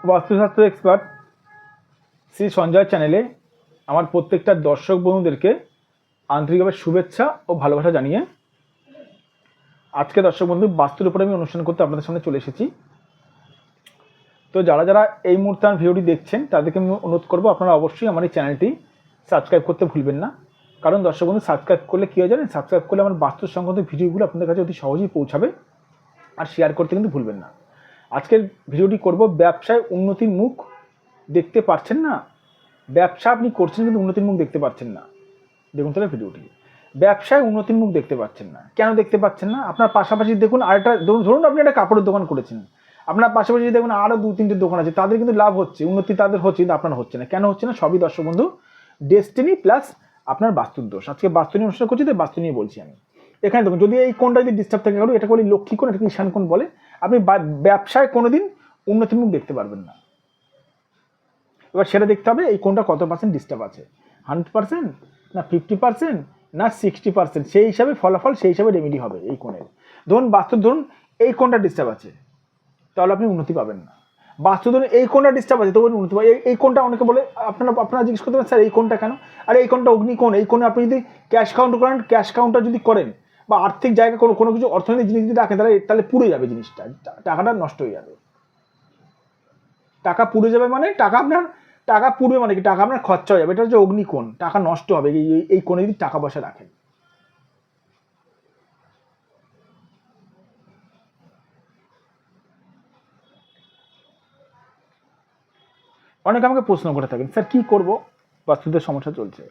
বাস্তুশাস্ত্র এক্সপার্ট শ্রী সঞ্জয় চ্যানেলে আমার প্রত্যেকটা দর্শক বন্ধুদেরকে আন্তরিকভাবে শুভেচ্ছা ও ভালোবাসা জানিয়ে আজকে দর্শক বন্ধু বাস্তুর উপরে আমি অনুষ্ঠান করতে আপনাদের সামনে চলে এসেছি। তো যারা যারা এই মুহূর্তে আমার ভিডিওটি দেখছেন তাদেরকে আমি অনুরোধ করবো আপনারা অবশ্যই আমার এই চ্যানেলটি সাবস্ক্রাইব করতে ভুলবেন না। কারণ দর্শক বন্ধু সাবস্ক্রাইব করলে কী হয় জানেন, সাবস্ক্রাইব করলে আমার বাস্তু সংক্রান্ত ভিডিওগুলো আপনাদের কাছে অতি সহজেই পৌঁছাবে। আর শেয়ার করতে কিন্তু ভুলবেন না। আজকের ভিডিওটি করব ব্যবসায় উন্নতির মুখ দেখতে পাচ্ছেন না, ব্যবসা আপনি করছেন কিন্তু উন্নতির মুখ দেখতে পাচ্ছেন না। দেখুন তাহলে ভিডিওটি, ব্যবসায় উন্নতির মুখ দেখতে পাচ্ছেন না। কেন দেখতে পাচ্ছেন না? আপনার পাশাপাশি দেখুন আরেকটা, ধরুন আপনি একটা কাপড়ের দোকান করেছেন, আপনার পাশাপাশি দেখুন আরও 2-3টে দোকান আছে, তাদের কিন্তু লাভ হচ্ছে, উন্নতি তাদের হচ্ছে, কিন্তু আপনার হচ্ছে না। কেন হচ্ছে না? সবই দর্শক বন্ধু ডেস্টিনি প্লাস আপনার বাস্তুর দোষ। আজকে বাস্তু নিয়ে অনুষ্ঠান করছি, তাই বাস্তু নিয়ে বলছি আমি। এখানে দেখুন, যদি এই কোণটা যদি ডিস্টার্ব থাকে কারো, এটাকে বলি লক্ষ্মী কোণ, এটাকে ঈশান কোণ বলে। আপনি ব্যবসায় কোনোদিন উন্নতির মুখ দেখতে পারবেন না। এবার সেটা দেখতে হবে এই কোণটা কত পার্সেন্ট ডিস্টার্ব আছে, 100% না 50% না 60%, সেই হিসাবে ফলাফল, সেই হিসাবে রেমেডি হবে এই কোণের। ধরুন বাস্তু, ধরুন এই কোণটা ডিস্টার্ব আছে, তাহলে আপনি উন্নতি পাবেন না। বাস্তু ধরুন এই কোণটা ডিস্টার্ব আছে, তখন উন্নতি পাবেন। এই কোণটা অনেকে বলে, আপনারা জিজ্ঞেস করতে পারেন স্যার এই কোণটা কেন? আর এই কোণটা অগ্নিকোণ, এই কোণে আপনি যদি ক্যাশ কাউন্টার করেন, ক্যাশ কাউন্টার যদি করেন বা আর্থিক জায়গা কোনো কিছু অর্থনৈতিক জিনিস যদি রাখেন, তাহলে পুড়ে যাবে জিনিসটা, টাকাটা নষ্ট হয়ে যাবে। টাকা পুড়ে যাবে মানে টাকা পুড়বে মানে কি, টাকা আপনার খরচা হয়ে যাবে। এটা হচ্ছে অগ্নিকোণ, টাকা নষ্ট হবে এই কোণে যদি টাকা পয়সা রাখেন। অনেকে আমাকে প্রশ্ন করে থাকেন, স্যার কি করব, বাস্তুতে সমস্যা চলছে,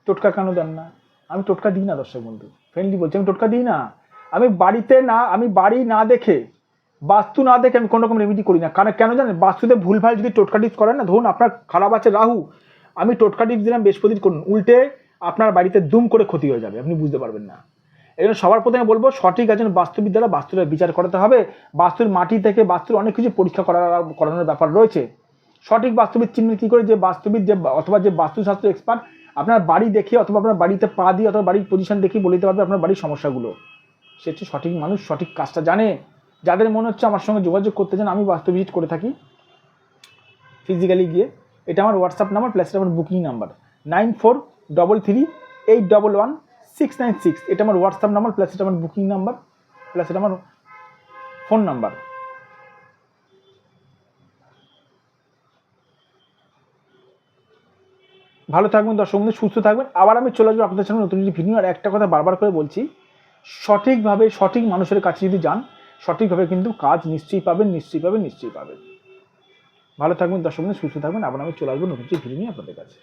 টোটকা কেন দেন না? আমি টোটকা দিই না দর্শক বন্ধু, ফ্রেন্ডলি বলছি, আমি টোটকা দিই না। আমি বাড়ি না দেখে, বাস্তু না দেখে আমি কোনো রকম রেমেডি করি না। কারণ কেন জানেন, বাস্তুতে ভুলভাল যদি টোটকা টিপস করেন না, ধরুন আপনার খারাপ আছে রাহু, আমি টোটকা টিপস দিলাম বৃহস্পতির করুন, উল্টে আপনার বাড়িতে দুম করে ক্ষতি হয়ে যাবে, আপনি বুঝতে পারবেন না। এই জন্য সবার প্রথমে বলবো, সঠিক একজন বাস্তুবিদ দ্বারা বাস্তুর বিচার করাতে হবে। বাস্তুর মাটি থেকে বাস্তুর অনেক কিছু পরীক্ষা করানোর ব্যাপার রয়েছে। সঠিক বাস্তুবিদ চিহ্ন কী করে? যে বাস্তুবিদ অথবা যে বাস্তুশাস্ত্র এক্সপার্ট আপনার বাড়ি দেখে অথবা আপনার বাড়িতে পা দিয়ে অথবা বাড়ির পজিশন দেখে বলে দিতে পারবে আপনার বাড়ির সমস্যাগুলো। সে হচ্ছে সঠিক মানুষ, সঠিক কাজটা জানে। যাদের মনে হচ্ছে আমার সঙ্গে যোগাযোগ করতে চান, আমি বাস্তু ভিজিট করে থাকি ফিজিক্যালি গিয়ে। এটা আমার হোয়াটসঅ্যাপ নাম্বার প্লাস আমার বুকিং নাম্বার 9433811696। এটা আমার হোয়াটসঅ্যাপ নাম্বার প্লাস এটা আমার বুকিং নাম্বার প্লাস এটা আমার ফোন নাম্বার। ভালো থাকবেন দর্শক বন্ধু, সুস্থ থাকবেন। আবার আমি চলে আসবো আপনাদের সামনে নতুন ভিডিও। আর একটা কথা বারবার করে বলছি, সঠিকভাবে সঠিক মানুষের কাছে যদি যান, সঠিকভাবে কিন্তু কাজ নিশ্চয়ই পাবেন। ভালো থাকবেন দর্শক বন্ধু, সুস্থ থাকবেন। আবার আমি চলে আসবো নতুন ভিডিও নিয়ে আপনাদের কাছে।